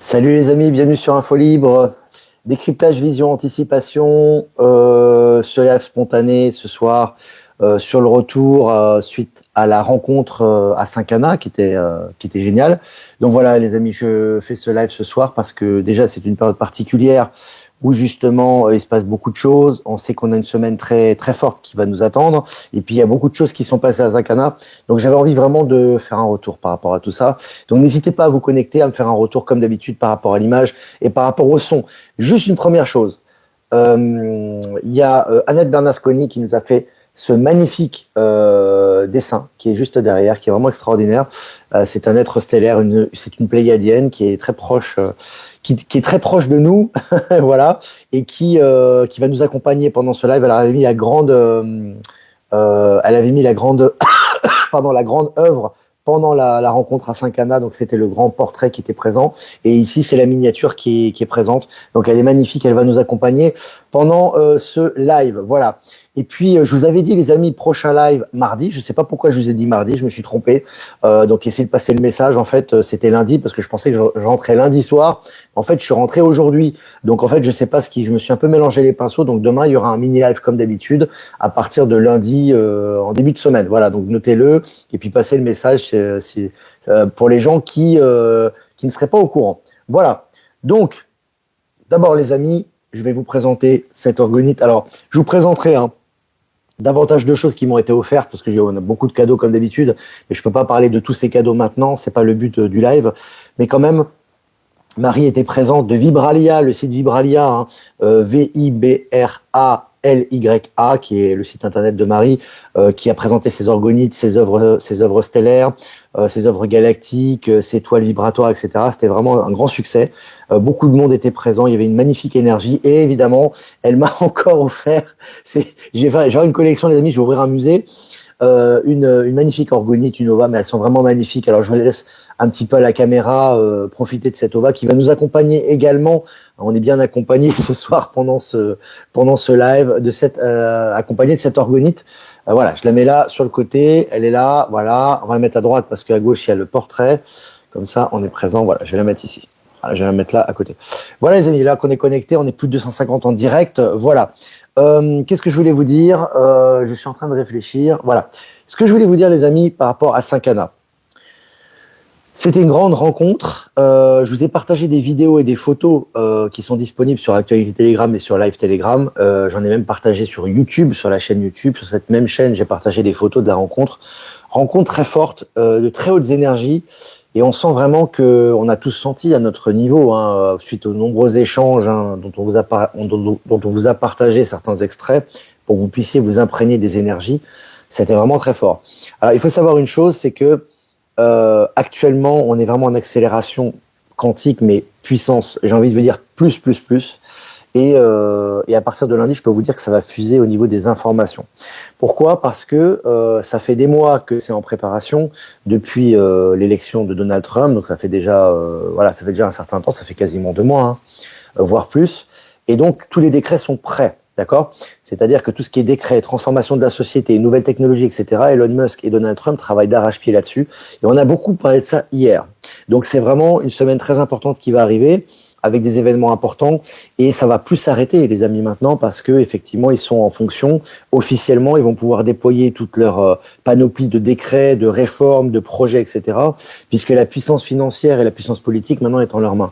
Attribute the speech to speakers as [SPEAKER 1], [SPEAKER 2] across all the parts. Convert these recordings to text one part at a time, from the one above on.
[SPEAKER 1] Salut les amis, bienvenue sur Info Libre. Décryptage, vision, anticipation, ce live spontané ce soir sur le retour suite à la rencontre à Saint-Cana qui était géniale. Donc voilà les amis, je fais ce live ce soir parce que déjà c'est une période particulière où justement il se passe beaucoup de choses. On sait qu'on a une semaine très très forte qui va nous attendre et puis il y a beaucoup de choses qui sont passées à Saint-Cana. Donc j'avais envie vraiment de faire un retour par rapport à tout ça. Donc n'hésitez pas à vous connecter, à me faire un retour comme d'habitude par rapport à l'image et par rapport au son. Juste une première chose. Il y a Annette Bernasconi qui nous a fait ce magnifique dessin qui est juste derrière, qui est vraiment extraordinaire. C'est un être stellaire, c'est une pléiadienne qui est très proche, qui est très proche de nous, voilà, et qui va nous accompagner pendant ce live. Elle avait mis la grande, pardon, la grande œuvre pendant la rencontre à Saint-Cana, donc c'était le grand portrait qui était présent, et ici c'est la miniature qui est présente, donc elle est magnifique, elle va nous accompagner pendant ce live, voilà. Et puis je vous avais dit les amis, prochain live mardi, je sais pas pourquoi je vous ai dit mardi, je me suis trompé, donc essayez de passer le message, en fait c'était lundi, parce que je pensais que je rentrais lundi soir, en fait je suis rentré aujourd'hui, donc en fait je sais pas je me suis un peu mélangé les pinceaux, donc demain il y aura un mini live comme d'habitude, à partir de lundi en début de semaine, voilà, donc notez-le, et puis passez le message pour les gens qui ne seraient pas au courant. Voilà. Donc, d'abord les amis, je vais vous présenter cette orgonite. Alors, je vous présenterai davantage de choses qui m'ont été offertes parce qu'on a beaucoup de cadeaux comme d'habitude, mais je peux pas parler de tous ces cadeaux maintenant. C'est pas le but du live, mais quand même. Marie était présente de Vibralia, le site Vibralia, Vibralya, qui est le site internet de Marie, qui a présenté ses orgonites, ses œuvres stellaires, ses œuvres galactiques, ses toiles vibratoires, etc. C'était vraiment un grand succès. Beaucoup de monde était présent, il y avait une magnifique énergie et évidemment, elle m'a encore offert. J'ai une collection, les amis, je vais ouvrir un musée. Une magnifique orgonite, une ova, mais elles sont vraiment magnifiques. Alors je vous laisse un petit peu à la caméra profiter de cette ova qui va nous accompagner également. On est bien accompagné ce soir pendant ce live accompagné de cette orgonite. Voilà, je la mets là sur le côté, elle est là, voilà. On va la mettre à droite parce qu'à gauche il y a le portrait. Comme ça, on est présent. Voilà, je vais la mettre ici. Voilà, je vais la mettre là à côté. Voilà les amis, là qu'on est connecté, on est plus de 250 en direct. Voilà. Qu'est-ce que je voulais vous dire je suis en train de réfléchir. Voilà. Ce que je voulais vous dire, les amis, par rapport à Saint-Cana. C'était une grande rencontre. Je vous ai partagé des vidéos et des photos qui sont disponibles sur Actualité Telegram et sur Live Telegram. J'en ai même partagé sur YouTube, sur la chaîne YouTube. Sur cette même chaîne, j'ai partagé des photos de la rencontre. Rencontre très forte, de très hautes énergies. Et on sent vraiment qu'on a tous senti à notre niveau, suite aux nombreux échanges dont on vous a partagé certains extraits, pour que vous puissiez vous imprégner des énergies. C'était vraiment très fort. Alors, il faut savoir une chose, c'est que actuellement, on est vraiment en accélération quantique, mais puissance. J'ai envie de vous dire plus. Et à partir de lundi, je peux vous dire que ça va fuser au niveau des informations. Pourquoi ? Parce que ça fait des mois que c'est en préparation depuis l'élection de Donald Trump. Donc ça fait déjà un certain temps. Ça fait quasiment 2 mois, voire plus. Et donc tous les décrets sont prêts. D'accord ? C'est-à-dire que tout ce qui est décret, transformation de la société, nouvelles technologies, etc., Elon Musk et Donald Trump travaillent d'arrache-pied là-dessus. Et on a beaucoup parlé de ça hier. Donc c'est vraiment une semaine très importante qui va arriver, avec des événements importants, et ça va plus s'arrêter, les amis, maintenant, parce que effectivement, ils sont en fonction. Officiellement, ils vont pouvoir déployer toute leur panoplie de décrets, de réformes, de projets, etc., puisque la puissance financière et la puissance politique, maintenant, est en leurs mains.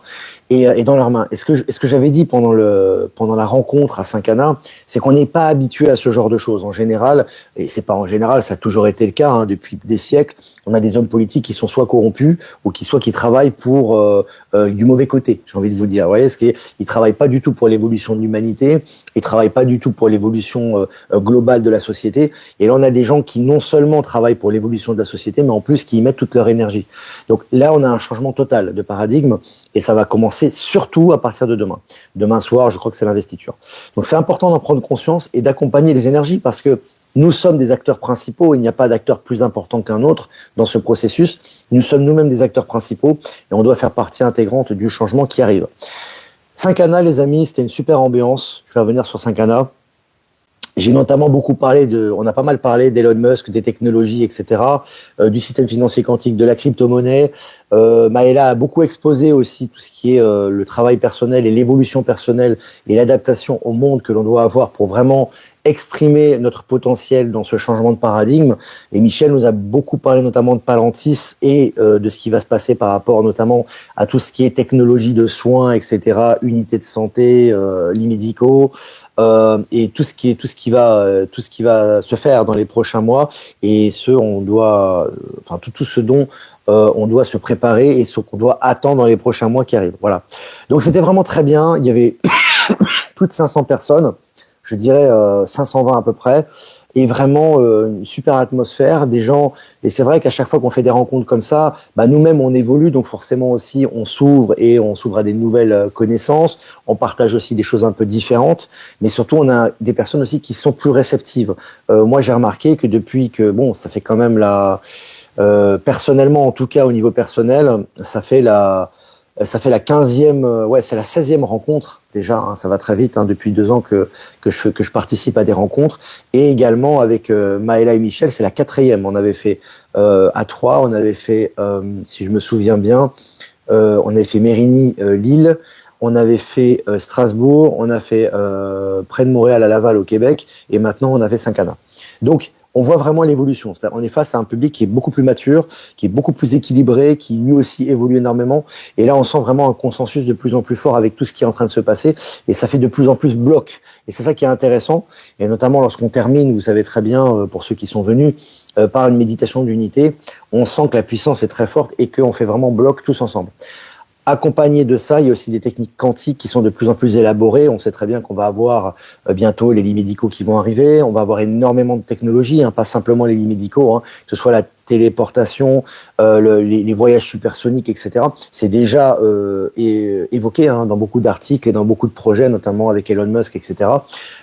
[SPEAKER 1] Et dans leurs mains. Et ce que j'avais dit pendant la rencontre à Saint-Cana, c'est qu'on n'est pas habitué à ce genre de choses. En général, et c'est pas en général, ça a toujours été le cas, depuis des siècles, on a des hommes politiques qui sont soit corrompus ou qui travaillent pour du mauvais côté, j'ai envie de vous dire. Vous voyez, ils travaillent pas du tout pour l'évolution de l'humanité, ils travaillent pas du tout pour l'évolution globale de la société. Et là, on a des gens qui non seulement travaillent pour l'évolution de la société, mais en plus qui y mettent toute leur énergie. Donc là, on a un changement total de paradigme. Et ça va commencer surtout à partir de demain. Demain soir, je crois que c'est l'investiture. Donc c'est important d'en prendre conscience et d'accompagner les énergies parce que nous sommes des acteurs principaux. Il n'y a pas d'acteur plus important qu'un autre dans ce processus. Nous sommes nous-mêmes des acteurs principaux et on doit faire partie intégrante du changement qui arrive. Saint-Cana, les amis, c'était une super ambiance. Je vais revenir sur Saint-Cana. J'ai notamment beaucoup parlé on a pas mal parlé d'Elon Musk, des technologies, etc., du système financier quantique, de la crypto-monnaie. Maëla a beaucoup exposé aussi tout ce qui est le travail personnel et l'évolution personnelle et l'adaptation au monde que l'on doit avoir pour vraiment exprimer notre potentiel dans ce changement de paradigme. Et Michel nous a beaucoup parlé notamment de Palantis et de ce qui va se passer par rapport notamment à tout ce qui est technologie de soins, etc., unités de santé, lits médicaux, et tout ce qui va se faire dans les prochains mois, et on doit, enfin tout ce dont on doit se préparer et ce qu'on doit attendre dans les prochains mois qui arrivent. Voilà. Donc c'était vraiment très bien. Il y avait plus de 500 personnes, je dirais 520 à peu près, et vraiment une super atmosphère, des gens. Et c'est vrai qu'à chaque fois qu'on fait des rencontres comme ça, bah, nous-mêmes on évolue, donc forcément aussi on s'ouvre et on s'ouvre à des nouvelles connaissances. On partage aussi des choses un peu différentes, mais surtout on a des personnes aussi qui sont plus réceptives. Moi j'ai remarqué que depuis que ça fait quand même personnellement, en tout cas au niveau personnel, ça fait la 15e, ouais, c'est la 16e rencontre déjà, hein, ça va très vite, hein, depuis 2 ans que je participe à des rencontres, et également avec Maëla et Michel, c'est la 4e. On avait fait à Troyes, on avait fait, si je me souviens bien, on avait fait Mérigny, Lille, on avait fait Strasbourg, on a fait près de Montréal à Laval au Québec, et maintenant on a fait Saint-Cana. Donc on voit vraiment l'évolution. On est face à un public qui est beaucoup plus mature, qui est beaucoup plus équilibré, qui lui aussi évolue énormément. Et là, on sent vraiment un consensus de plus en plus fort avec tout ce qui est en train de se passer. Et ça fait de plus en plus bloc. Et c'est ça qui est intéressant. Et notamment lorsqu'on termine, vous savez très bien, pour ceux qui sont venus, par une méditation d'unité, on sent que la puissance est très forte et qu'on fait vraiment bloc tous ensemble. Accompagné de ça, il y a aussi des techniques quantiques qui sont de plus en plus élaborées. On sait très bien qu'on va avoir bientôt les lits médicaux qui vont arriver. On va avoir énormément de technologies, hein, pas simplement les lits médicaux, hein, que ce soit la téléportation, les voyages supersoniques, etc. C'est déjà évoqué, hein, dans beaucoup d'articles et dans beaucoup de projets, notamment avec Elon Musk, etc.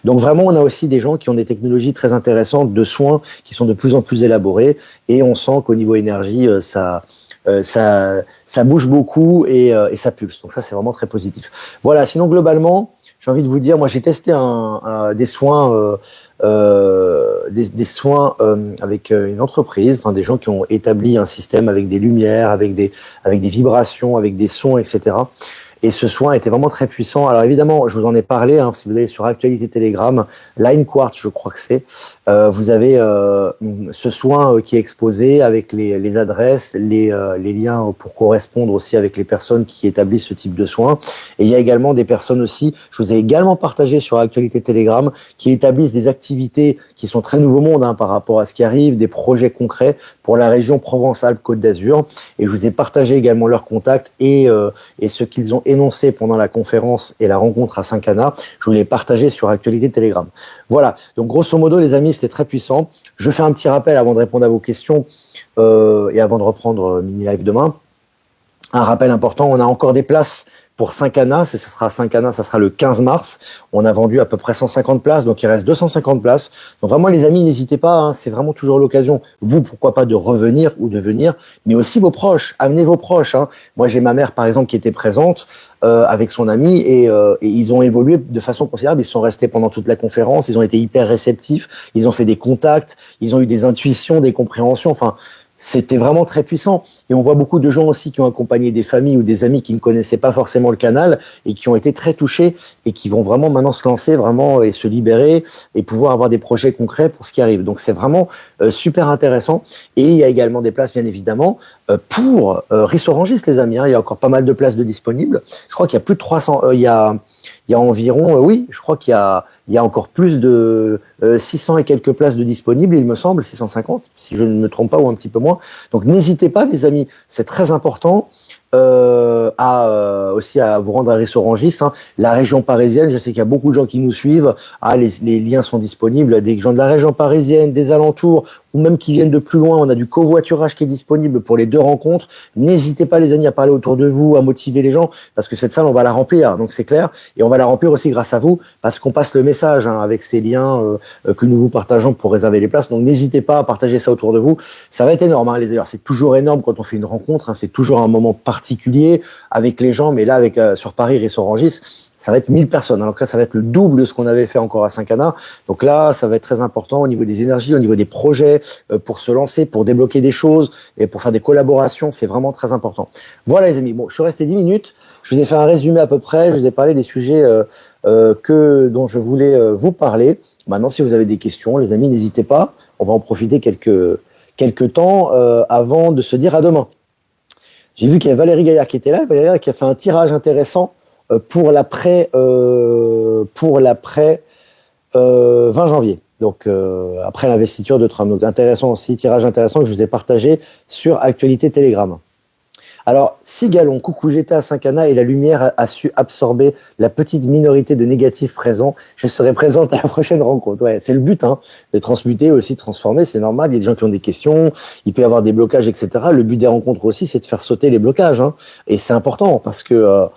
[SPEAKER 1] Donc vraiment, on a aussi des gens qui ont des technologies très intéressantes de soins qui sont de plus en plus élaborées, et on sent qu'au niveau énergie, ça bouge beaucoup et ça pulse. Donc ça, c'est vraiment très positif. Voilà. Sinon, globalement, j'ai envie de vous dire, moi, j'ai testé des soins, des soins avec une entreprise, enfin des gens qui ont établi un système avec des lumières, avec des vibrations, avec des sons, etc. Et ce soin était vraiment très puissant. Alors évidemment, je vous en ai parlé, hein, si vous allez sur Actualité Telegram, Line Quartz, je crois que c'est, vous avez ce soin qui est exposé avec les adresses, les liens pour correspondre aussi avec les personnes qui établissent ce type de soins. Et il y a également des personnes aussi, je vous ai également partagé sur Actualité Telegram, qui établissent des activités qui sont très nouveau monde, hein, par rapport à ce qui arrive, des projets concrets pour la région Provence-Alpes-Côte d'Azur. Et je vous ai partagé également leurs contacts et ce qu'ils ont énoncé pendant la conférence et la rencontre à Saint-Cana. Je vous l'ai partagé sur Actualité Telegram. Voilà. Donc, grosso modo, les amis, c'était très puissant. Je fais un petit rappel avant de répondre à vos questions et avant de reprendre Mini Live demain. Un rappel important, on a encore des places pour Saint-Cana, ça sera à Saint-Cana, ça sera le 15 mars. On a vendu à peu près 150 places, donc il reste 250 places. Donc vraiment, les amis, n'hésitez pas, hein, c'est vraiment toujours l'occasion, vous, pourquoi pas, de revenir ou de venir, mais aussi vos proches, amenez vos proches. Hein. Moi, j'ai ma mère, par exemple, qui était présente avec son ami et ils ont évolué de façon considérable. Ils sont restés pendant toute la conférence, ils ont été hyper réceptifs, ils ont fait des contacts, ils ont eu des intuitions, des compréhensions, enfin... C'était vraiment très puissant. Et on voit beaucoup de gens aussi qui ont accompagné des familles ou des amis qui ne connaissaient pas forcément le canal et qui ont été très touchés et qui vont vraiment maintenant se lancer vraiment et se libérer et pouvoir avoir des projets concrets pour ce qui arrive. Donc c'est vraiment super intéressant. Et il y a également des places, bien évidemment, pour Rissorangis, les amis. Hein. Il y a encore pas mal de places de disponibles. Je crois qu'il y a plus de 300... il y a environ... oui, je crois qu'il y a encore plus de 600 et quelques places de disponibles, il me semble, 650, si je ne me trompe pas, ou un petit peu moins. Donc n'hésitez pas, les amis, c'est très important aussi à vous rendre à Rissorangis, hein. La région parisienne, je sais qu'il y a beaucoup de gens qui nous suivent. Les liens sont disponibles, des gens de la région parisienne, des alentours, ou même qui viennent de plus loin. On a du covoiturage qui est disponible pour les 2 rencontres. N'hésitez pas, les amis, à parler autour de vous, à motiver les gens, parce que cette salle, on va la remplir, donc c'est clair. Et on va la remplir aussi grâce à vous, parce qu'on passe le message, hein, avec ces liens que nous vous partageons pour réserver les places. Donc n'hésitez pas à partager ça autour de vous. Ça va être énorme, hein, les ailleurs. C'est toujours énorme quand on fait une rencontre, hein, c'est toujours un moment parfait particulier avec les gens, mais là, sur Paris, Ris-Orangis, ça va être 1000 personnes. Alors que là, ça va être le double de ce qu'on avait fait encore à Saint-Cana. Donc là, ça va être très important au niveau des énergies, au niveau des projets, pour se lancer, pour débloquer des choses et pour faire des collaborations. C'est vraiment très important. Voilà, les amis. Bon, je suis resté 10 minutes. Je vous ai fait un résumé à peu près. Je vous ai parlé des sujets dont je voulais vous parler. Maintenant, si vous avez des questions, les amis, n'hésitez pas. On va en profiter quelques temps avant de se dire à demain. J'ai vu qu'il y a Valérie Gaillard qui était là. Valérie Gaillard qui a fait un tirage intéressant pour l'après 20 janvier. Donc après l'investiture de Trump. Donc intéressant aussi, tirage intéressant que je vous ai partagé sur Actualité Telegram. Alors, Cigalon, coucou, j'étais à Saint-Cana et la lumière a su absorber la petite minorité de négatifs présents. Je serai présente à la prochaine rencontre. Ouais, c'est le but, hein, de transmuter aussi, de transformer, c'est normal. Il y a des gens qui ont des questions, il peut y avoir des blocages, etc. Le but des rencontres aussi, c'est de faire sauter les blocages, hein. Et c'est important parce que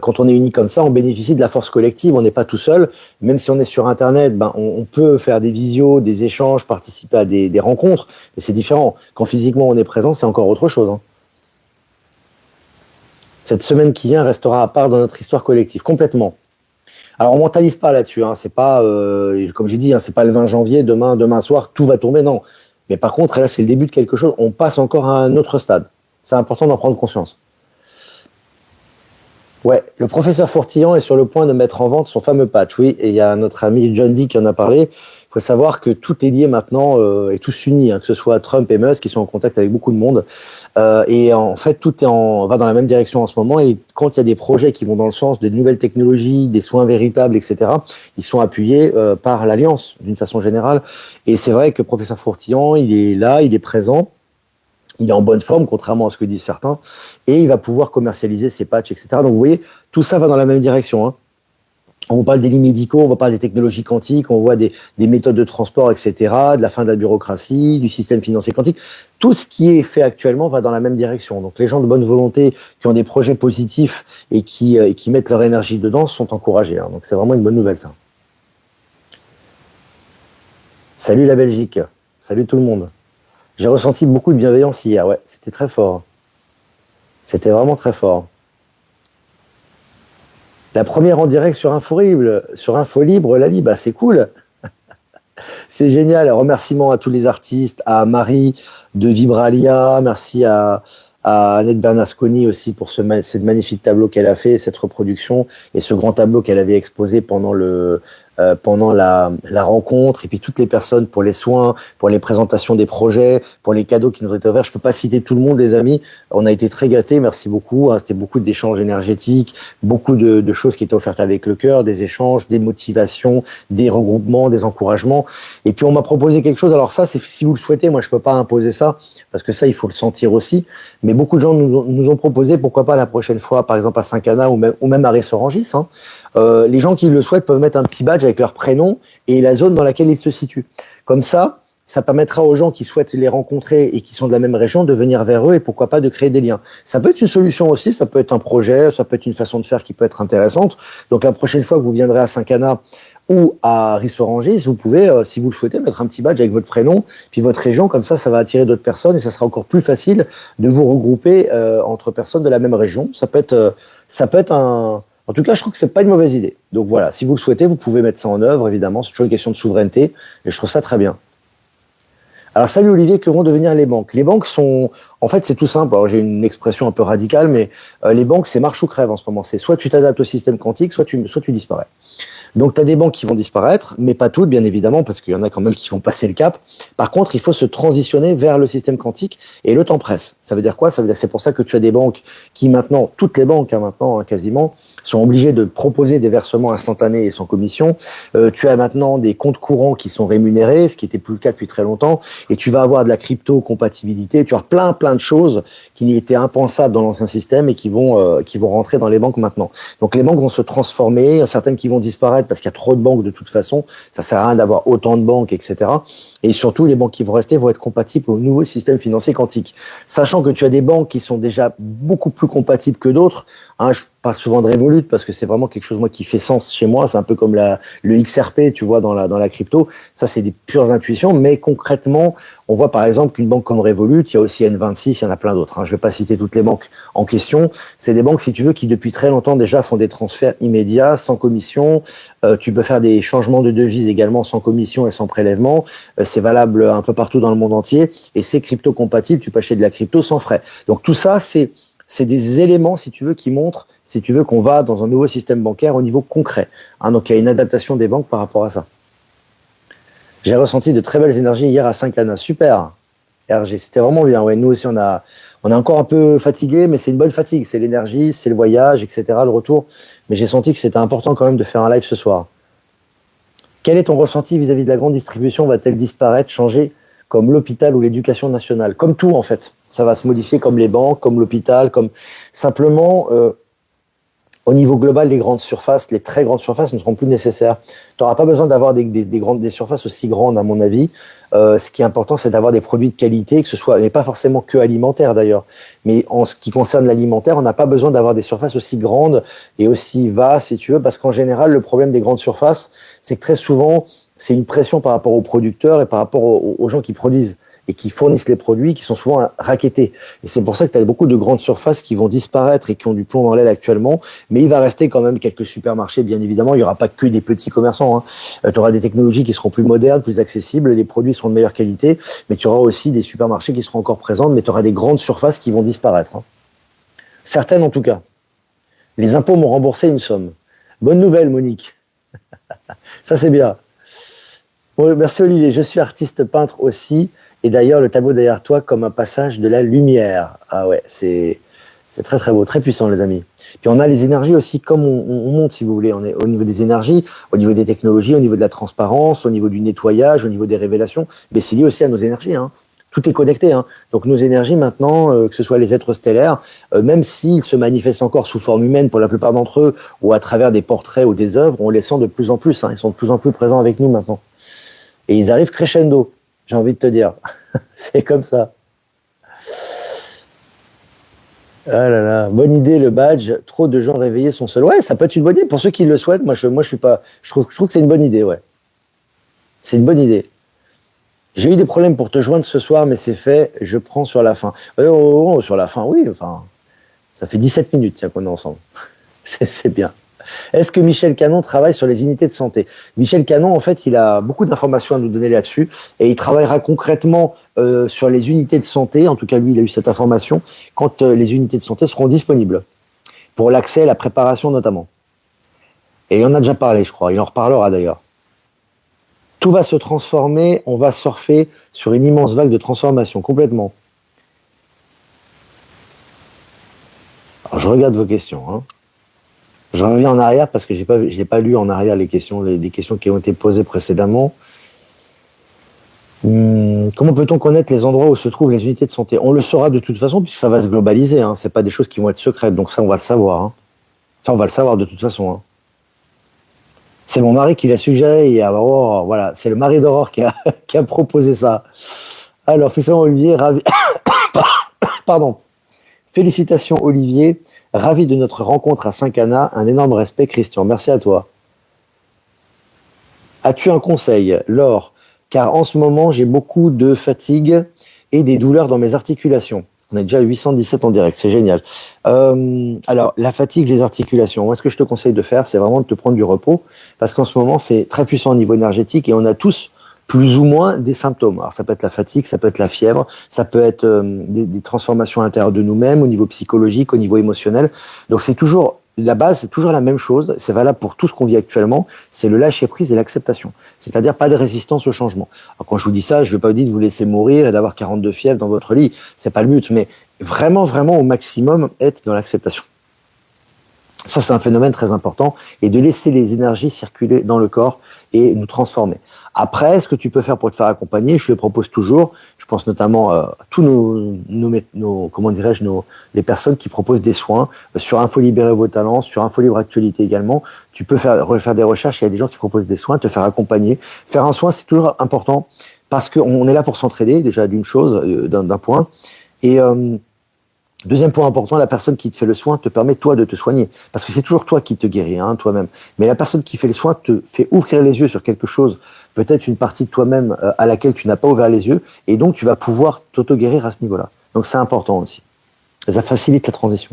[SPEAKER 1] quand on est unis comme ça, on bénéficie de la force collective, on n'est pas tout seul. Même si on est sur Internet, on peut faire des visios, des échanges, participer à des rencontres, mais c'est différent. Quand physiquement on est présent, c'est encore autre chose, hein. Cette semaine qui vient restera à part dans notre histoire collective, complètement. Alors on mentalise pas là-dessus, hein. C'est pas, comme j'ai dit, hein, c'est pas le 20 janvier, demain soir, tout va tomber, non. Mais par contre, là, c'est le début de quelque chose. On passe encore à un autre stade. C'est important d'en prendre conscience. Ouais, le professeur Fourtillan est sur le point de mettre en vente son fameux patch, oui, et il y a notre ami John Dee qui en a parlé. Il faut savoir que tout est lié maintenant et tout s'unit, hein, que ce soit Trump et Musk qui sont en contact avec beaucoup de monde. Et en fait, va dans la même direction en ce moment. Et quand il y a des projets qui vont dans le sens de nouvelles technologies, des soins véritables, etc., ils sont appuyés par l'Alliance d'une façon générale. Et c'est vrai que professeur Fourtillan, il est là, il est présent. Il est en bonne forme, contrairement à ce que disent certains, et il va pouvoir commercialiser ses patchs, etc. Donc vous voyez, tout ça va dans la même direction, hein. On parle des lits médicaux, on va parler des technologies quantiques, on voit des méthodes de transport, etc., de la fin de la bureaucratie, du système financier quantique. Tout ce qui est fait actuellement va dans la même direction. Donc les gens de bonne volonté qui ont des projets positifs et qui mettent leur énergie dedans sont encouragés, hein. Donc c'est vraiment une bonne nouvelle, ça. Salut la Belgique, salut tout le monde. J'ai ressenti beaucoup de bienveillance hier, ouais, c'était très fort. C'était vraiment très fort. La première en direct sur Info Libre, Lali, bah c'est cool. C'est génial. Remerciements à tous les artistes, à Marie de Vibralia, merci à Annette Bernasconi aussi pour ce magnifique tableau qu'elle a fait, cette reproduction et ce grand tableau qu'elle avait exposé pendant la rencontre, et puis toutes les personnes pour les soins, pour les présentations des projets, pour les cadeaux qui nous ont été offerts. Je peux pas citer tout le monde, les amis. On a été très gâtés, merci beaucoup, hein. C'était beaucoup d'échanges énergétiques, beaucoup de choses qui étaient offertes avec le cœur, des échanges, des motivations, des regroupements, des encouragements. Et puis on m'a proposé quelque chose. Alors ça, c'est si vous le souhaitez. Moi, je peux pas imposer ça parce que ça, il faut le sentir aussi. Mais beaucoup de gens nous ont proposé, pourquoi pas la prochaine fois, par exemple à Saint-Cana ou même à Ris-Orangis, hein. Les gens qui le souhaitent peuvent mettre un petit badge avec leur prénom et la zone dans laquelle ils se situent. Comme ça permettra aux gens qui souhaitent les rencontrer et qui sont de la même région de venir vers eux et pourquoi pas de créer des liens. Ça peut être une solution aussi, ça peut être un projet, ça peut être une façon de faire qui peut être intéressante. Donc la prochaine fois que vous viendrez à Saint-Cana ou à Ris-Orangis, vous pouvez, si vous le souhaitez, mettre un petit badge avec votre prénom, puis votre région, comme ça va attirer d'autres personnes et ça sera encore plus facile de vous regrouper entre personnes de la même région. Ça peut être en tout cas, je trouve que c'est pas une mauvaise idée. Donc voilà, si vous le souhaitez, vous pouvez mettre ça en œuvre, évidemment. C'est toujours une question de souveraineté, et je trouve ça très bien. Alors, salut Olivier, que vont devenir les banques? Les banques sont, en fait, c'est tout simple. Alors, j'ai une expression un peu radicale, mais les banques, c'est marche ou crève en ce moment. C'est soit tu t'adaptes au système quantique, soit tu disparais. Donc, tu as des banques qui vont disparaître, mais pas toutes, bien évidemment, parce qu'il y en a quand même qui vont passer le cap. Par contre, il faut se transitionner vers le système quantique et le temps presse. Ça veut dire quoi? Ça veut dire que c'est pour ça que tu as des banques qui maintenant, toutes les banques maintenant, quasiment, sont obligées de proposer des versements instantanés et sans commission. Tu as maintenant des comptes courants qui sont rémunérés, ce qui n'était plus le cas depuis très longtemps, et tu vas avoir de la crypto-compatibilité. Tu as plein de choses qui étaient impensables dans l'ancien système et qui vont rentrer dans les banques maintenant. Donc les banques vont se transformer, il y a certaines qui vont disparaître parce qu'il y a trop de banques de toute façon, ça sert à rien d'avoir autant de banques, etc. Et surtout, les banques qui vont rester vont être compatibles au nouveau système financier quantique. Sachant que tu as des banques qui sont déjà beaucoup plus compatibles que d'autres, hein, parle souvent de Revolut parce que c'est vraiment quelque chose moi qui fait sens chez moi. C'est un peu comme le XRP, tu vois, dans la crypto. Ça, c'est des pures intuitions. Mais concrètement, on voit par exemple qu'une banque comme Revolut, il y a aussi N26, il y en a plein d'autres. Je ne vais pas citer toutes les banques en question. C'est des banques, si tu veux, qui depuis très longtemps déjà font des transferts immédiats, sans commission. Tu peux faire des changements de devises également sans commission et sans prélèvement. C'est valable un peu partout dans le monde entier. Et c'est crypto-compatible. Tu peux acheter de la crypto sans frais. Donc tout ça, c'est des éléments, si tu veux, qui montrent, si tu veux, qu'on va dans un nouveau système bancaire au niveau concret. Donc, il y a une adaptation des banques par rapport à ça. J'ai ressenti de très belles énergies hier à Saint-Cana. Super, RG. C'était vraiment bien. Ouais, nous aussi, on est encore un peu fatigué, mais c'est une bonne fatigue. C'est l'énergie, c'est le voyage, etc., le retour. Mais j'ai senti que c'était important quand même de faire un live ce soir. Quel est ton ressenti vis-à-vis de la grande distribution? Va-t-elle disparaître, changer comme l'hôpital ou l'éducation nationale? Comme tout, en fait. Ça va se modifier comme les banques, comme l'hôpital, comme simplement au niveau global, les grandes surfaces, les très grandes surfaces ne seront plus nécessaires. Tu n'auras pas besoin d'avoir des surfaces aussi grandes, à mon avis. Ce qui est important, c'est d'avoir des produits de qualité, que ce soit, mais pas forcément que alimentaire d'ailleurs. Mais en ce qui concerne l'alimentaire, on n'a pas besoin d'avoir des surfaces aussi grandes et aussi vastes, si tu veux, parce qu'en général, le problème des grandes surfaces, c'est que très souvent, c'est une pression par rapport aux producteurs et par rapport aux gens qui produisent et qui fournissent les produits, qui sont souvent rackettés. Et c'est pour ça que tu as beaucoup de grandes surfaces qui vont disparaître et qui ont du plomb dans l'aile actuellement, mais il va rester quand même quelques supermarchés, bien évidemment. Il n'y aura pas que des petits commerçants. Tu auras des technologies qui seront plus modernes, plus accessibles, les produits seront de meilleure qualité, mais tu auras aussi des supermarchés qui seront encore présents, mais tu auras des grandes surfaces qui vont disparaître. Certaines en tout cas. Les impôts m'ont remboursé une somme. Bonne nouvelle, Monique. Ça, c'est bien. Bon, merci Olivier, je suis artiste peintre aussi. Et d'ailleurs, le tableau derrière toi comme un passage de la lumière. Ah ouais, c'est très très beau, très puissant les amis. Puis on a les énergies aussi, comme on monte si vous voulez. On est au niveau des énergies, au niveau des technologies, au niveau de la transparence, au niveau du nettoyage, au niveau des révélations. Mais c'est lié aussi à nos énergies. Tout est connecté. Donc nos énergies maintenant, que ce soit les êtres stellaires, même s'ils se manifestent encore sous forme humaine pour la plupart d'entre eux, ou à travers des portraits ou des œuvres, on les sent de plus en plus. Ils sont de plus en plus présents avec nous maintenant. Et ils arrivent crescendo. J'ai envie de te dire, c'est comme ça. Ah là là, bonne idée le badge. Trop de gens réveillés sont seuls. Ouais, ça peut être une bonne idée pour ceux qui le souhaitent. Moi, je suis pas. Je trouve que c'est une bonne idée, ouais. C'est une bonne idée. J'ai eu des problèmes pour te joindre ce soir, mais c'est fait. Je prends sur la fin. Sur la fin, oui. Enfin, ça fait 17 minutes tiens, qu'on est ensemble. C'est bien. Est-ce que Michel Canon travaille sur les unités de santé? Michel Canon, en fait, il a beaucoup d'informations à nous donner là-dessus et il travaillera concrètement sur les unités de santé. En tout cas, lui, il a eu cette information quand les unités de santé seront disponibles pour l'accès, la préparation notamment. Et il en a déjà parlé, je crois. Il en reparlera d'ailleurs. Tout va se transformer. On va surfer sur une immense vague de transformation complètement. Alors, je regarde vos questions. Je reviens en arrière parce que je n'ai pas lu en arrière les questions qui ont été posées précédemment. Comment peut-on connaître les endroits où se trouvent les unités de santé? On le saura de toute façon puisque ça va se globaliser. C'est pas des choses qui vont être secrètes, donc ça on va le savoir. Ça on va le savoir de toute façon. C'est mon mari qui l'a suggéré hier. Oh, voilà, c'est le mari d'Aurore qui a proposé ça. Alors, félicitations Olivier, ravi. Pardon. Félicitations Olivier. Ravi de notre rencontre à Saint-Cana. Un énorme respect, Christian. Merci à toi. As-tu un conseil, Laure? Car en ce moment, j'ai beaucoup de fatigue et des douleurs dans mes articulations. On est déjà à 817 en direct, c'est génial. Alors, la fatigue, les articulations. Moi, ce que je te conseille de faire, c'est vraiment de te prendre du repos. Parce qu'en ce moment, c'est très puissant au niveau énergétique et on a tous plus ou moins des symptômes. Alors ça peut être la fatigue, ça peut être la fièvre, ça peut être des transformations à l'intérieur de nous-mêmes, au niveau psychologique, au niveau émotionnel. Donc c'est toujours, la base, c'est toujours la même chose, c'est valable pour tout ce qu'on vit actuellement, c'est le lâcher-prise et l'acceptation. C'est-à-dire pas de résistance au changement. Alors quand je vous dis ça, je ne vais pas vous dire de vous laisser mourir et d'avoir 42 fièvres dans votre lit, c'est pas le but, mais vraiment, vraiment au maximum être dans l'acceptation. Ça, c'est un phénomène très important, et de laisser les énergies circuler dans le corps et nous transformer. Après, ce que tu peux faire pour te faire accompagner, je le propose toujours. Je pense notamment à tous les personnes qui proposent des soins sur Info Libérer vos talents, sur Info Libre Actualité également. Tu peux refaire des recherches. Il y a des gens qui proposent des soins, te faire accompagner. Faire un soin, c'est toujours important parce qu'on est là pour s'entraider déjà d'une chose, d'un point. Et Deuxième point important, la personne qui te fait le soin te permet, toi, de te soigner. Parce que c'est toujours toi qui te guéris, hein, toi-même. Mais la personne qui fait les soins te fait ouvrir les yeux sur quelque chose, peut-être une partie de toi-même à laquelle tu n'as pas ouvert les yeux, et donc tu vas pouvoir t'auto-guérir à ce niveau-là. Donc c'est important aussi. Ça facilite la transition.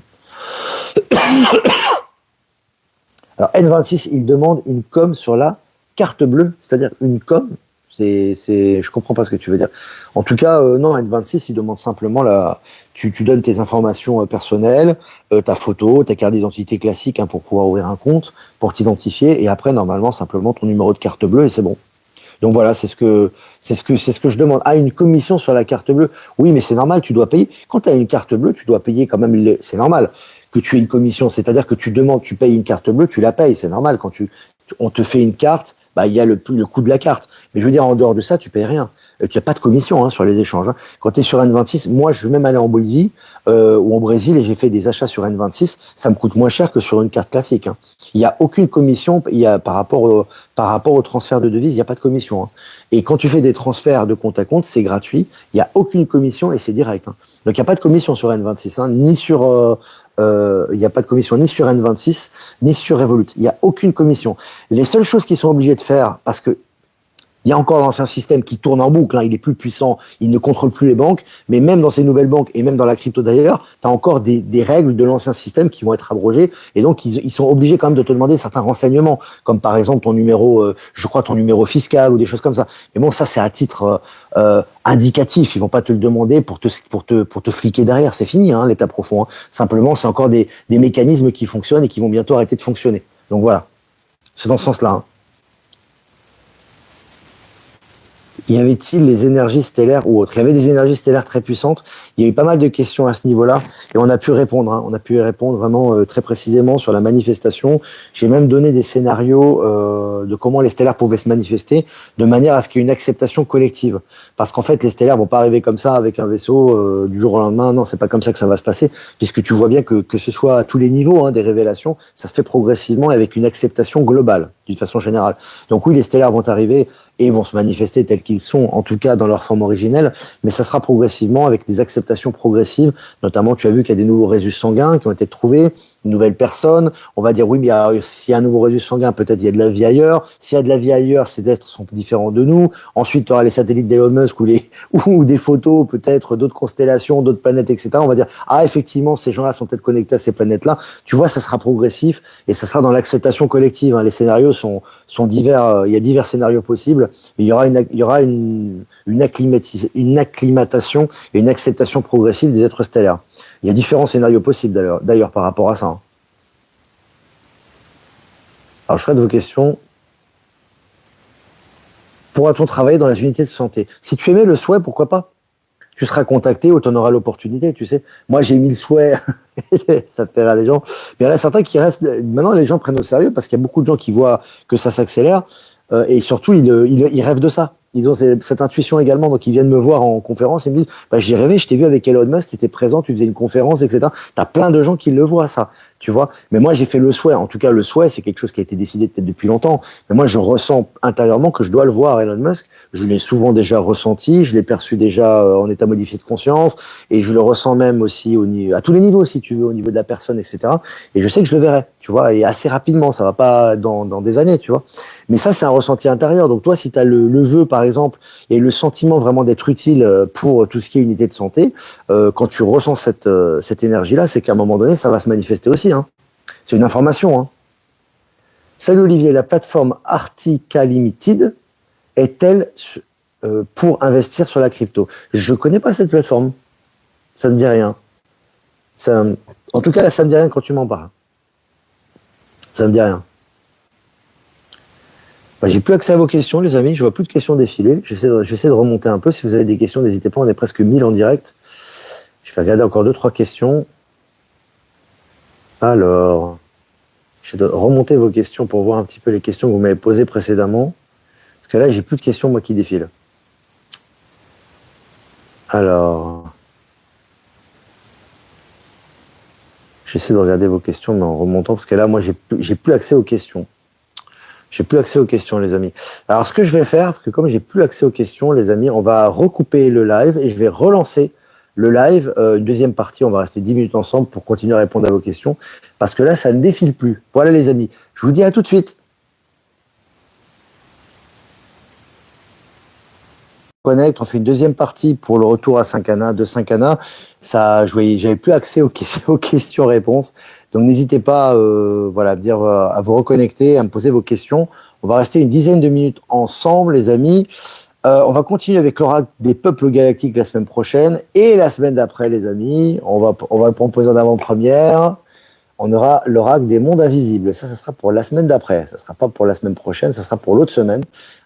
[SPEAKER 1] Alors N26, il demande une com sur la carte bleue, c'est-à-dire une com. Je comprends pas ce que tu veux dire. En tout cas, non, N26, il demande simplement tu donnes tes informations personnelles, ta photo, ta carte d'identité classique hein, pour pouvoir ouvrir un compte, pour t'identifier, et après, normalement, simplement ton numéro de carte bleue et c'est bon. Donc voilà, c'est ce que je demande. Ah, une commission sur la carte bleue. Oui, mais c'est normal, tu dois payer. Quand tu as une carte bleue, tu dois payer quand même. C'est normal que tu aies une commission. C'est-à-dire que tu payes une carte bleue, tu la payes. C'est normal. Quand on te fait une carte, bah il y a le coût de la carte. Mais je veux dire, en dehors de ça, tu payes rien. Tu n'as pas de commission hein, sur les échanges. Hein. Quand tu es sur N26, moi, je vais même aller en Bolivie ou au Brésil et j'ai fait des achats sur N26. Ça me coûte moins cher que sur une carte classique. Hein. Il n'y a aucune commission par rapport au transfert de devises, il n'y a pas de commission. Hein. Et quand tu fais des transferts de compte à compte, c'est gratuit. Il n'y a aucune commission et c'est direct. Hein. Donc il n'y a pas de commission sur N26, hein, il n'y a pas de commission ni sur N26 ni sur Revolut. Il n'y a aucune commission. Les seules choses qu'ils sont obligés de faire, parce que il y a encore l'ancien système qui tourne en boucle, hein, il est plus puissant, il ne contrôle plus les banques, mais même dans ces nouvelles banques et même dans la crypto d'ailleurs, tu as encore des règles de l'ancien système qui vont être abrogées et donc ils sont obligés quand même de te demander certains renseignements, comme par exemple ton numéro, ton numéro fiscal ou des choses comme ça. Mais bon, ça c'est à titre indicatif, ils vont pas te le demander pour te fliquer derrière, c'est fini hein, l'état profond. Hein. Simplement, c'est encore des mécanismes qui fonctionnent et qui vont bientôt arrêter de fonctionner. Donc voilà, c'est dans ce sens-là. Hein. Y avait-il les énergies stellaires ou autres? Il y avait des énergies stellaires très puissantes. Il y a eu pas mal de questions à ce niveau-là et on a pu répondre. Hein. On a pu y répondre vraiment très précisément sur la manifestation. J'ai même donné des scénarios de comment les stellaires pouvaient se manifester de manière à ce qu'il y ait une acceptation collective. Parce qu'en fait, les stellaires vont pas arriver comme ça avec un vaisseau du jour au lendemain. Non, c'est pas comme ça que ça va se passer, puisque tu vois bien que ce soit à tous les niveaux hein, des révélations, ça se fait progressivement avec une acceptation globale d'une façon générale. Donc oui, les stellaires vont arriver et vont se manifester tels qu'ils sont, en tout cas dans leur forme originelle, mais ça sera progressivement avec des acceptations progressives, notamment tu as vu qu'il y a des nouveaux résus sanguins qui ont été trouvés, une nouvelle personne, on va dire oui, mais s'il y a un nouveau résus sanguin, peut-être il y a de la vie ailleurs, s'il y a de la vie ailleurs, ces êtres sont différents de nous, ensuite tu auras les satellites d'Elon Musk ou des photos peut-être d'autres constellations, d'autres planètes, etc. On va dire, ah effectivement, ces gens-là sont peut-être connectés à ces planètes-là, tu vois, ça sera progressif et ça sera dans l'acceptation collective, hein. Les scénarios sont divers, il y a divers scénarios possibles, mais il y aura une acclimatation et une acceptation progressive des êtres stellaires. Il y a différents scénarios possibles d'ailleurs par rapport à ça. Hein. Alors je regarde vos questions. Pourra-t-on travailler dans les unités de santé? Si tu aimais le souhait, pourquoi pas? Tu seras contacté ou tu en auras l'opportunité, tu sais. Moi, j'ai mis le souhait, ça fait rire les gens. Mais il y en a certains qui rêvent. Maintenant, les gens prennent au sérieux parce qu'il y a beaucoup de gens qui voient que ça s'accélère et surtout, ils rêvent de ça. Ils ont cette intuition également, donc ils viennent me voir en conférence et me disent bah, j'ai rêvé, je t'ai vu avec Elon Musk, tu étais présent, tu faisais une conférence, etc. Tu as plein de gens qui le voient, ça, tu vois. Mais moi, j'ai fait le souhait. En tout cas, le souhait, c'est quelque chose qui a été décidé peut-être depuis longtemps. Mais moi, je ressens intérieurement que je dois le voir, Elon Musk. Je l'ai souvent déjà ressenti, je l'ai perçu déjà en état modifié de conscience, et je le ressens même aussi à tous les niveaux, si tu veux, au niveau de la personne, etc. Et je sais que je le verrai, tu vois, et assez rapidement, ça va pas dans des années, tu vois. Mais ça, c'est un ressenti intérieur. Donc toi, si tu as le vœu, par exemple, et le sentiment vraiment d'être utile pour tout ce qui est unité de santé, quand tu ressens cette énergie-là, c'est qu'à un moment donné, ça va se manifester aussi. Hein. C'est une information. Hein. Salut Olivier, la plateforme Artica Limited est-elle pour investir sur la crypto? Je connais pas cette plateforme. Ça me dit rien. En tout cas, là, ça me dit rien quand tu m'en parles. Ça me dit rien. Bah, j'ai plus accès à vos questions, les amis. Je vois plus de questions défiler. J'essaie de remonter un peu. Si vous avez des questions, n'hésitez pas. On est presque 1000 en direct. Je vais regarder encore 2-3 questions. Alors, je vais remonter vos questions pour voir un petit peu les questions que vous m'avez posées précédemment. Parce que là, j'ai plus de questions, moi, qui défilent. Alors, j'essaie de regarder vos questions, mais en remontant, parce que là, moi, j'ai plus accès aux questions. J'ai plus accès aux questions, les amis. Alors, ce que je vais faire, parce que comme j'ai plus accès aux questions, les amis, on va recouper le live et je vais relancer le live. Une deuxième partie, on va rester 10 minutes ensemble pour continuer à répondre à vos questions. Parce que là, ça ne défile plus. Voilà les amis. Je vous dis à tout de suite. On fait une deuxième partie pour le retour à Saint-Cana, de Saint-Cana. Ça, j'avais plus accès aux questions-réponses. Donc n'hésitez pas, voilà, à vous reconnecter, à me poser vos questions. On va rester une dizaine de minutes ensemble, les amis. On va continuer avec l'oracle des peuples galactiques la semaine prochaine et la semaine d'après, les amis. On va le proposer en avant-première. On aura l'oracle des mondes invisibles. Ça sera pour la semaine d'après. Ça sera pas pour la semaine prochaine, ça sera pour l'autre semaine.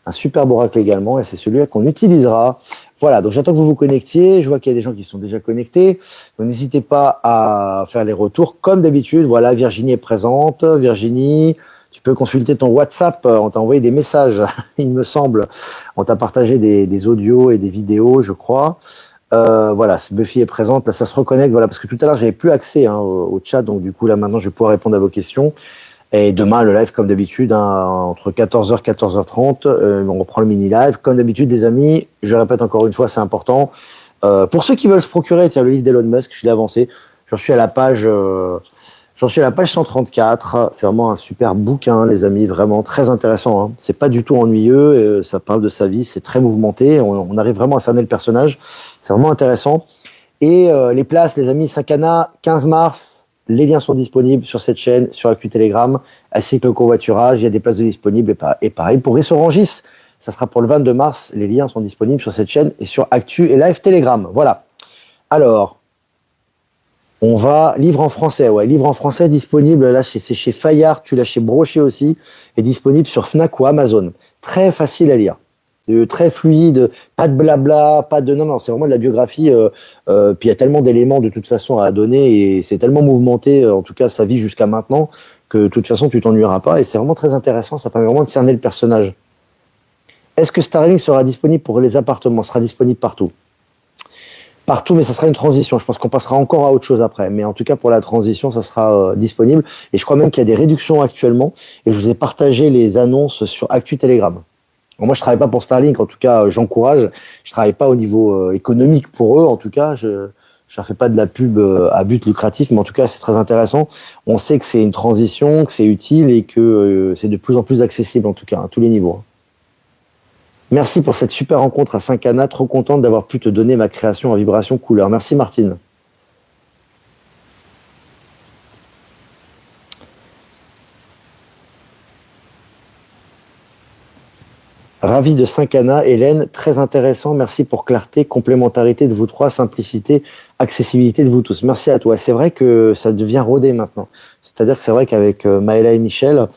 [SPEAKER 1] Un superbe oracle également, et c'est celui-là qu'on utilisera. Voilà, donc j'attends que vous vous connectiez. Je vois qu'il y a des gens qui sont déjà connectés. Donc n'hésitez pas à faire les retours comme d'habitude. Voilà, Virginie est présente. Virginie, tu peux consulter ton WhatsApp. On t'a envoyé des messages, il me semble. On t'a partagé des audios et des vidéos, je crois. Voilà, Buffy est présente. Là, ça se reconnecte. Voilà, parce que tout à l'heure, j'avais plus accès au chat. Donc du coup, là maintenant, je vais pouvoir répondre à vos questions. Et demain, le live, comme d'habitude, entre 14h et 14h30, on reprend le mini-live. Comme d'habitude, les amis, je répète encore une fois, c'est important. Pour ceux qui veulent se procurer, tiens, le livre d'Elon Musk, je l'ai avancé. J'en suis à la page 134. C'est vraiment un super bouquin, les amis, vraiment très intéressant. Hein. C'est pas du tout ennuyeux. Ça parle de sa vie, c'est très mouvementé. On arrive vraiment à cerner le personnage. C'est vraiment intéressant. Et les places, les amis, Saint-Cana, 15 mars. Les liens sont disponibles sur cette chaîne, sur Actu Telegram, ainsi que le covoiturage. Il y a des places de disponibles et pareil pour Rissorangis. Ça sera pour le 22 mars. Les liens sont disponibles sur cette chaîne et sur Actu et Live Telegram. Voilà. Alors, on va livre en français. Ouais, livre en français disponible. Là, c'est chez Fayard. Tu l'as chez Brochet aussi. Et disponible sur Fnac ou Amazon. Très facile à lire. Très fluide, pas de blabla, pas de non, c'est vraiment de la biographie. Puis il y a tellement d'éléments de toute façon à donner et c'est tellement mouvementé, en tout cas sa vie jusqu'à maintenant, que de toute façon tu t'ennuieras pas et c'est vraiment très intéressant. Ça permet vraiment de cerner le personnage. Est-ce que Starlink sera disponible pour les appartements? Sera disponible partout. Partout, mais ça sera une transition. Je pense qu'on passera encore à autre chose après. Mais en tout cas, pour la transition, ça sera disponible. Et je crois même qu'il y a des réductions actuellement. Et je vous ai partagé les annonces sur Actu Telegram. Bon, moi, je travaille pas pour Starlink, en tout cas, j'encourage. Je travaille pas au niveau économique pour eux, en tout cas. Je leur fais pas de la pub à but lucratif, mais en tout cas, c'est très intéressant. On sait que c'est une transition, que c'est utile et que c'est de plus en plus accessible, en tout cas, à tous les niveaux. Merci pour cette super rencontre à Saint-Cana. Trop contente d'avoir pu te donner ma création en vibration couleur. Merci, Martine. Ravi de Saint-Cana, Hélène, très intéressant, merci pour clarté, complémentarité de vous trois, simplicité, accessibilité de vous tous. Merci à toi. C'est vrai que ça devient rodé maintenant. C'est-à-dire que c'est vrai qu'avec Maëla et Michel,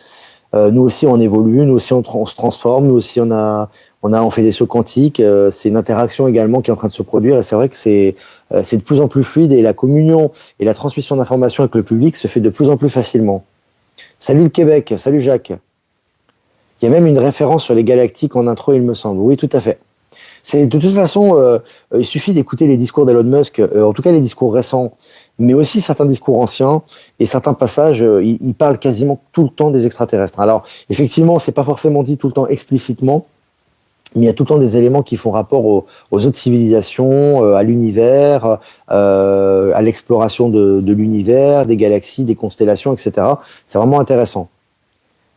[SPEAKER 1] nous aussi on évolue, nous aussi on se transforme, nous aussi on fait des sauts quantiques. C'est une interaction également qui est en train de se produire et c'est vrai que c'est de plus en plus fluide et la communion et la transmission d'informations avec le public se fait de plus en plus facilement. Salut le Québec, salut Jacques. Il y a même une référence sur les galactiques en intro, il me semble. Oui, tout à fait. C'est de toute façon, il suffit d'écouter les discours d'Elon Musk, en tout cas les discours récents, mais aussi certains discours anciens et certains passages. Il parle quasiment tout le temps des extraterrestres. Alors, effectivement, c'est pas forcément dit tout le temps explicitement, mais il y a tout le temps des éléments qui font rapport aux autres civilisations, à l'univers, à l'exploration de l'univers, des galaxies, des constellations, etc. C'est vraiment intéressant.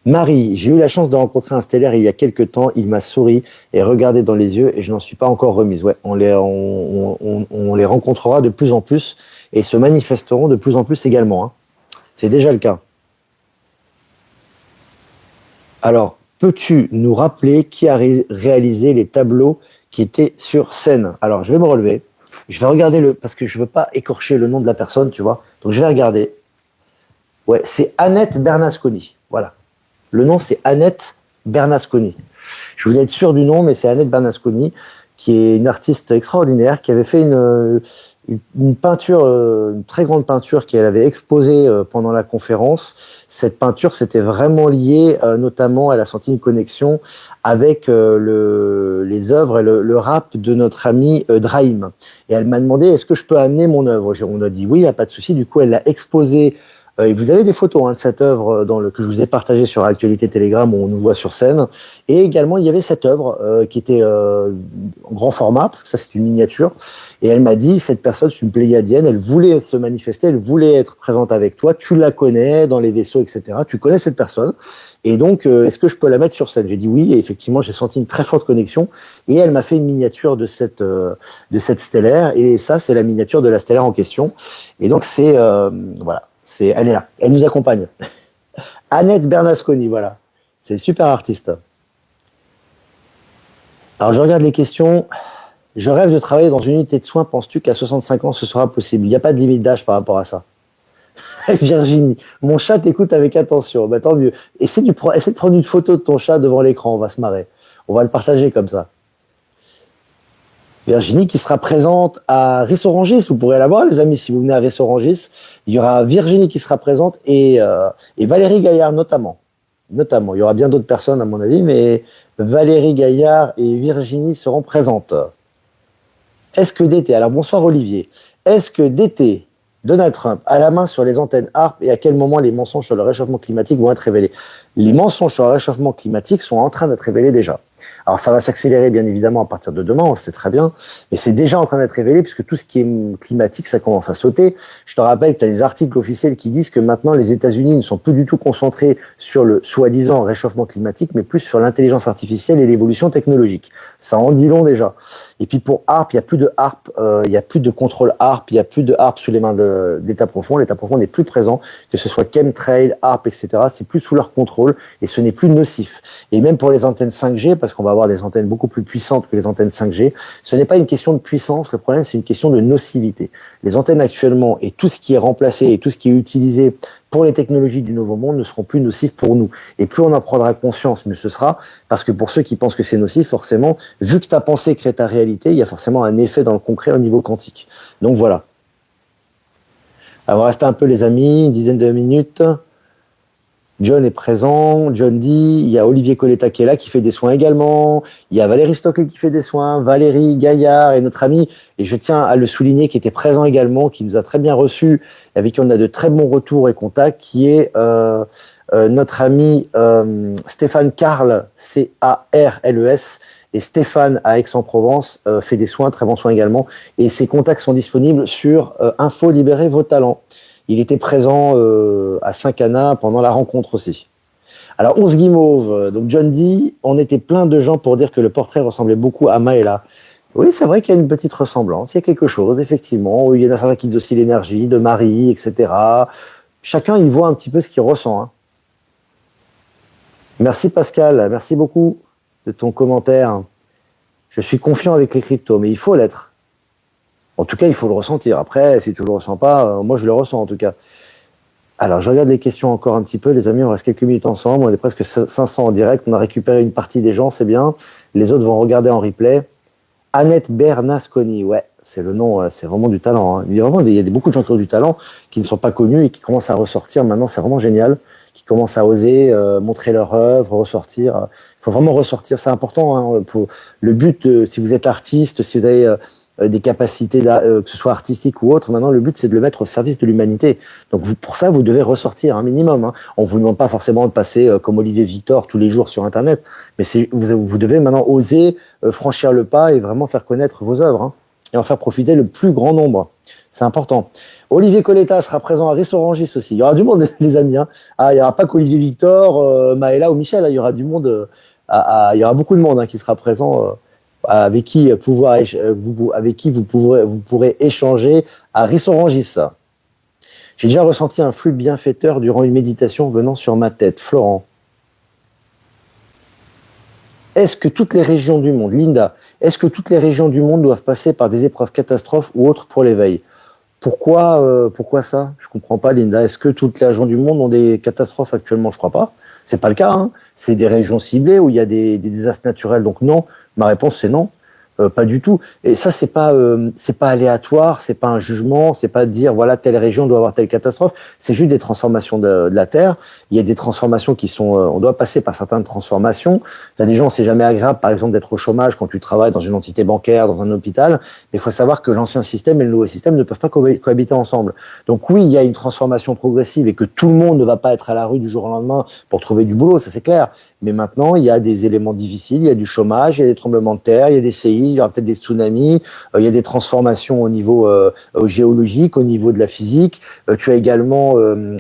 [SPEAKER 1] Marie, j'ai eu la chance de rencontrer un stellaire il y a quelques temps, il m'a souri et regardé dans les yeux et je n'en suis pas encore remise. Ouais, on les rencontrera de plus en plus et se manifesteront de plus en plus également. Hein. C'est déjà le cas. Alors, peux-tu nous rappeler qui a réalisé les tableaux qui étaient sur scène? Alors, je vais me relever, je vais regarder parce que je veux pas écorcher le nom de la personne, tu vois. Donc, je vais regarder. Ouais, c'est Annette Bernasconi. Voilà. Le nom, c'est Annette Bernasconi. Je voulais être sûr du nom, mais c'est Annette Bernasconi, qui est une artiste extraordinaire, qui avait fait une peinture, une très grande peinture qu'elle avait exposée pendant la conférence. Cette peinture, c'était vraiment lié, notamment, elle a senti une connexion avec les œuvres et le rap de notre ami Drahim. Et elle m'a demandé, est-ce que je peux amener mon œuvre? On a dit oui, il n'y a pas de souci. Du coup, elle l'a exposée Et vous avez des photos de cette œuvre que je vous ai partagée sur Actualité Telegram où on nous voit sur scène. Et également, il y avait cette œuvre qui était en grand format, parce que ça, c'est une miniature. Et elle m'a dit, cette personne, c'est une pléiadienne, elle voulait se manifester, elle voulait être présente avec toi, tu la connais dans les vaisseaux, etc. Tu connais cette personne. Et donc, est-ce que je peux la mettre sur scène? J'ai dit oui, et effectivement, j'ai senti une très forte connexion. Et elle m'a fait une miniature de cette stellaire. Et ça, c'est la miniature de la stellaire en question. Et donc, voilà. Elle est là, elle nous accompagne. Annette Bernasconi, voilà. C'est super artiste. Alors je regarde les questions. Je rêve de travailler dans une unité de soins. Penses-tu qu'à 65 ans, ce sera possible? Il n'y a pas de limite d'âge par rapport à ça. Virginie, mon chat t'écoute avec attention. Bah, tant mieux. Essaie de prendre une photo de ton chat devant l'écran, on va se marrer. On va le partager comme ça. Virginie qui sera présente à Rissorangis, vous pourrez la voir les amis si vous venez à Rissorangis, il y aura Virginie qui sera présente et Valérie Gaillard notamment, il y aura bien d'autres personnes à mon avis, mais Valérie Gaillard et Virginie seront présentes. Est-ce que d'été, alors bonsoir Olivier, est-ce que d'été, Donald Trump a la main sur les antennes HARP et à quel moment les mensonges sur le réchauffement climatique vont être révélés? Les mensonges sur le réchauffement climatique sont en train d'être révélés déjà. Alors ça va s'accélérer bien évidemment à partir de demain, on le sait très bien, mais c'est déjà en train d'être révélé puisque tout ce qui est climatique, ça commence à sauter. Je te rappelle que tu as des articles officiels qui disent que maintenant les États-Unis ne sont plus du tout concentrés sur le soi-disant réchauffement climatique, mais plus sur l'intelligence artificielle et l'évolution technologique. Ça en dit long déjà. Et puis pour HARP, il n'y a plus de HARP, il n'y a plus de contrôle HARP, il n'y a plus de HARP sous les mains d'État profond. L'État profond n'est plus présent, que ce soit chemtrail, HARP, etc. C'est plus sous leur contrôle et ce n'est plus nocif. Et même pour les antennes 5G, parce qu'on va avoir des antennes beaucoup plus puissantes que les antennes 5G, ce n'est pas une question de puissance, le problème c'est une question de nocivité. Les antennes actuellement et tout ce qui est remplacé et tout ce qui est utilisé pour les technologies du nouveau monde ne seront plus nocifs pour nous. Et plus on en prendra conscience, mieux ce sera, parce que pour ceux qui pensent que c'est nocif, forcément, vu que ta pensée crée ta réalité, il y a forcément un effet dans le concret au niveau quantique. Donc voilà. Alors, on va rester un peu les amis, une dizaine de minutes. John est présent, John dit, il y a Olivier Coletta qui est là, qui fait des soins également, il y a Valérie Stockley qui fait des soins, Valérie Gaillard et notre ami, et je tiens à le souligner, qui était présent également, qui nous a très bien reçus, avec qui on a de très bons retours et contacts, qui est notre ami Stéphane Carles, C-A-R-L-E-S, et Stéphane à Aix-en-Provence fait des soins, très bons soins également, et ses contacts sont disponibles sur Info Libérer vos talents. Il était présent à Saint-Cana pendant la rencontre aussi. Alors, 11 Guimauve, donc John dit, on était plein de gens pour dire que le portrait ressemblait beaucoup à Maëla. Oui, c'est vrai qu'il y a une petite ressemblance, il y a quelque chose, effectivement. Il y en a certains qui disent aussi l'énergie de Marie, etc. Chacun, il voit un petit peu ce qu'il ressent. Hein. Merci Pascal, merci beaucoup de ton commentaire. Je suis confiant avec les cryptos, mais il faut l'être. En tout cas, il faut le ressentir. Après, si tu ne le ressens pas, moi je le ressens en tout cas. Alors, je regarde les questions encore un petit peu. Les amis, on reste quelques minutes ensemble. On est presque 500 en direct. On a récupéré une partie des gens, c'est bien. Les autres vont regarder en replay. Annette Bernasconi, ouais, c'est le nom, c'est vraiment du talent. Hein. Il y a beaucoup de gens qui ont du talent, qui ne sont pas connus et qui commencent à ressortir. Maintenant, c'est vraiment génial. Qui commencent à oser montrer leur œuvre, ressortir. Il faut vraiment ressortir, c'est important. Hein, le but, si vous êtes artiste, si vous avez des capacités, que ce soit artistiques ou autres, maintenant le but c'est de le mettre au service de l'humanité. Donc pour ça, vous devez ressortir un minimum. Hein. On vous demande pas forcément de passer comme Olivier Victor tous les jours sur Internet, mais vous devez maintenant oser franchir le pas et vraiment faire connaître vos œuvres hein, et en faire profiter le plus grand nombre. C'est important. Olivier Coletta sera présent à Rissorangis aussi. Il y aura du monde, les amis. Hein. Ah, il n'y aura pas qu'Olivier Victor, Maëla ou Michel. Hein. Il y aura du monde. Il y aura beaucoup de monde hein, qui sera présent. Avec qui vous pourrez échanger à Rissorangis. J'ai déjà ressenti un flux bienfaiteur durant une méditation venant sur ma tête. Florent. Est-ce que toutes les régions du monde, Linda, est-ce que toutes les régions du monde doivent passer par des épreuves catastrophes ou autres pour l'éveil? Pourquoi ça? Je comprends pas, Linda. Est-ce que toutes les régions du monde ont des catastrophes actuellement? Je crois pas. C'est pas le cas. Hein. C'est des régions ciblées où il y a des désastres naturels. Donc non. Ma réponse, c'est non. Pas du tout. Et ça, c'est pas aléatoire, c'est pas un jugement, c'est pas de dire voilà telle région doit avoir telle catastrophe. C'est juste des transformations de la terre. Il y a des transformations qui sont, on doit passer par certaines transformations. Il y a des gens, c'est jamais agréable, par exemple, d'être au chômage quand tu travailles dans une entité bancaire, dans un hôpital. Mais il faut savoir que l'ancien système et le nouveau système ne peuvent pas cohabiter ensemble. Donc oui, il y a une transformation progressive et que tout le monde ne va pas être à la rue du jour au lendemain pour trouver du boulot, ça c'est clair. Mais maintenant, il y a des éléments difficiles, il y a du chômage, il y a des tremblements de terre, il y a des séismes, il y aura peut-être des tsunamis, il y a des transformations au niveau géologique, au niveau de la physique. Tu as également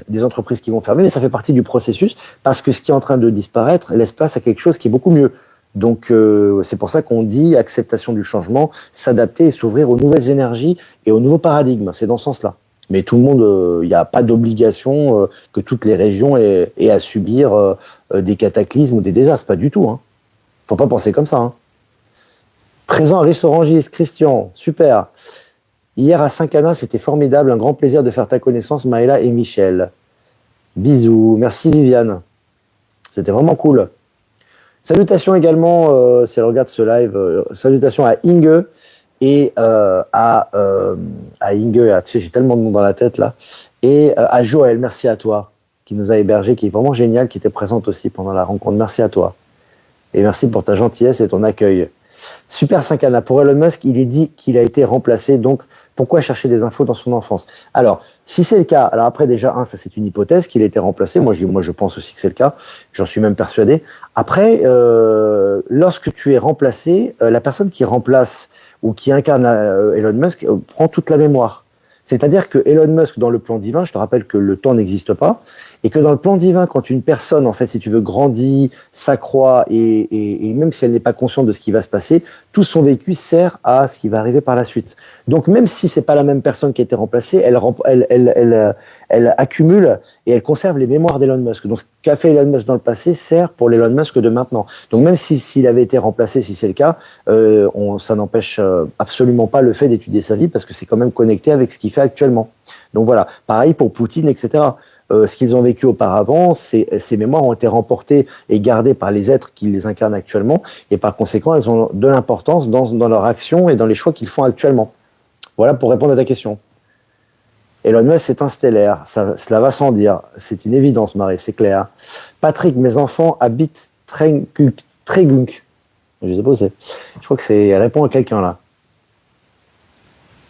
[SPEAKER 1] des entreprises qui vont fermer, mais ça fait partie du processus parce que ce qui est en train de disparaître laisse place à quelque chose qui est beaucoup mieux. Donc c'est pour ça qu'on dit acceptation du changement, s'adapter et s'ouvrir aux nouvelles énergies et aux nouveaux paradigmes. C'est dans ce sens-là. Mais tout le monde, il n'y a pas d'obligation que toutes les régions aient à subir des cataclysmes ou des désastres, pas du tout. Hein. Faut pas penser comme ça. Hein. Présent à Rissorangis, Christian, super. Hier à Saint-Cana, c'était formidable, un grand plaisir de faire ta connaissance, Maëla et Michel. Bisous, merci Viviane. C'était vraiment cool. Salutations également, si elle regarde ce live, salutations à Inge et à Inge, tu sais, j'ai tellement de noms dans la tête là, et à Joël, merci à toi, qui nous a hébergés, qui est vraiment génial, qui était présente aussi pendant la rencontre. Merci à toi. Et merci pour ta gentillesse et ton accueil. Super 5 Anna. Pour Elon Musk, il est dit qu'il a été remplacé, donc pourquoi chercher des infos dans son enfance? Alors, si c'est le cas, alors après déjà, ça c'est une hypothèse qu'il a été remplacé, moi je pense aussi que c'est le cas, j'en suis même persuadé. Après, lorsque tu es remplacé, la personne qui remplace ou qui incarne Elon Musk prend toute la mémoire. C'est-à-dire que Elon Musk, dans le plan divin, je te rappelle que le temps n'existe pas, et que dans le plan divin, quand une personne, en fait, si tu veux, grandit, s'accroît, et même si elle n'est pas consciente de ce qui va se passer, tout son vécu sert à ce qui va arriver par la suite. Donc, même si c'est pas la même personne qui a été remplacée, elle accumule et elle conserve les mémoires d'Elon Musk. Donc, ce qu'a fait Elon Musk dans le passé sert pour l'Elon Musk de maintenant. Donc, même s'il avait été remplacé, si c'est le cas, ça n'empêche absolument pas le fait d'étudier sa vie parce que c'est quand même connecté avec ce qu'il fait actuellement. Donc voilà, pareil pour Poutine, etc. Ce qu'ils ont vécu auparavant, ces mémoires ont été remportées et gardées par les êtres qui les incarnent actuellement, et par conséquent, elles ont de l'importance dans leur action et dans les choix qu'ils font actuellement. Voilà pour répondre à ta question. Elon Musk, c'est un stellaire, cela va sans dire. C'est une évidence, Marie, c'est clair. Patrick, mes enfants habitent Tregunk. Je sais pas où c'est. Je crois que c'est répond à quelqu'un là.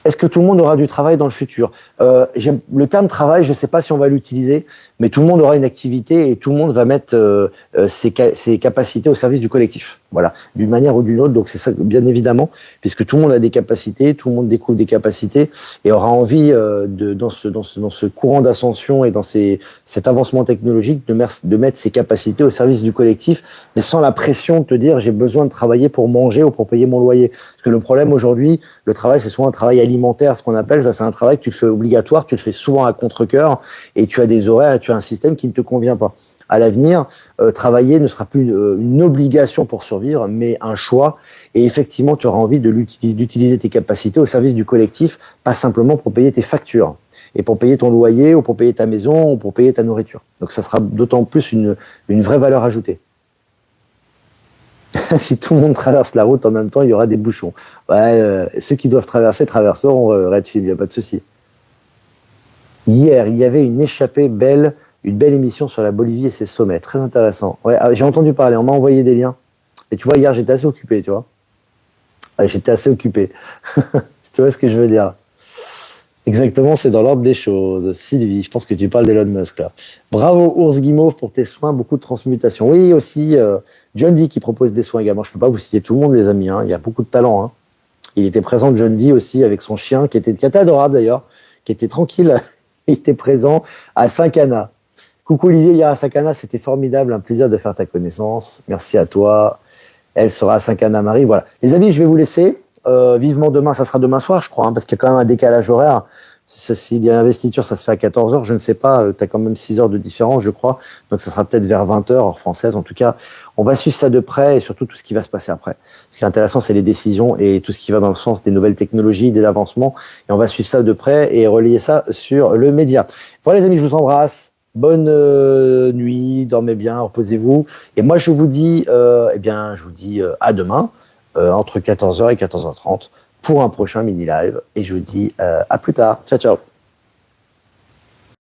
[SPEAKER 1] Est-ce que tout le monde aura du travail dans le futur? Le terme travail, je ne sais pas si on va l'utiliser, mais tout le monde aura une activité et tout le monde va mettre ses capacités au service du collectif. Voilà, d'une manière ou d'une autre. Donc c'est ça, bien évidemment, puisque tout le monde a des capacités, tout le monde découvre des capacités et aura envie dans ce courant d'ascension et dans cet avancement technologique de mettre ses capacités au service du collectif, mais sans la pression de te dire j'ai besoin de travailler pour manger ou pour payer mon loyer. Parce que le problème aujourd'hui, le travail, c'est souvent un travail alimentaire, ce qu'on appelle, ça c'est un travail que tu fais obligatoire, tu le fais souvent à contre-cœur et tu as des horaires, tu as un système qui ne te convient pas. À l'avenir, travailler ne sera plus une obligation pour survivre, mais un choix. Et effectivement, tu auras envie d'utiliser tes capacités au service du collectif, pas simplement pour payer tes factures et pour payer ton loyer ou pour payer ta maison ou pour payer ta nourriture. Donc ça sera d'autant plus une vraie valeur ajoutée. Si tout le monde traverse la route en même temps, il y aura des bouchons. Ouais, ceux qui doivent traverseront, Redfield, il n'y a pas de souci. Hier, il y avait une belle émission sur la Bolivie et ses sommets. Très intéressant. Ouais, j'ai entendu parler, on m'a envoyé des liens. Et tu vois, hier, j'étais assez occupé, tu vois. Ouais, j'étais assez occupé. Tu vois ce que je veux dire? Exactement, c'est dans l'ordre des choses. Sylvie, je pense que tu parles d'Elon Musk là. Bravo Ours Guimauve pour tes soins, beaucoup de transmutation. Oui, aussi John Dee qui propose des soins également. Je peux pas vous citer tout le monde, les amis. Hein. Il y a beaucoup de talent. Hein. Il était présent, John Dee aussi, avec son chien qui était adorable d'ailleurs, qui était tranquille. Il était présent à Saint-Cana. Coucou Olivier, hier à Saint-Cana, c'était formidable, un plaisir de faire ta connaissance. Merci à toi. Elle sera à Saint-Cana Marie. Voilà. Les amis, je vais vous laisser. Vivement demain, ça sera demain soir, je crois, hein, parce qu'il y a quand même un décalage horaire. S'il y a l'investiture, ça se fait à 14 heures, je ne sais pas, tu as quand même 6 heures de différence, je crois. Donc ça sera peut-être vers 20 heures, heure française. En tout cas, on va suivre ça de près et surtout tout ce qui va se passer après. Ce qui est intéressant, c'est les décisions et tout ce qui va dans le sens des nouvelles technologies, des avancements. Et on va suivre ça de près et relayer ça sur le média. Voilà les amis, je vous embrasse. Bonne nuit, dormez bien, reposez-vous. Et moi, je vous dis, à demain. entre 14h et 14h30 pour un prochain mini live. Et je vous dis à plus tard. Ciao, ciao.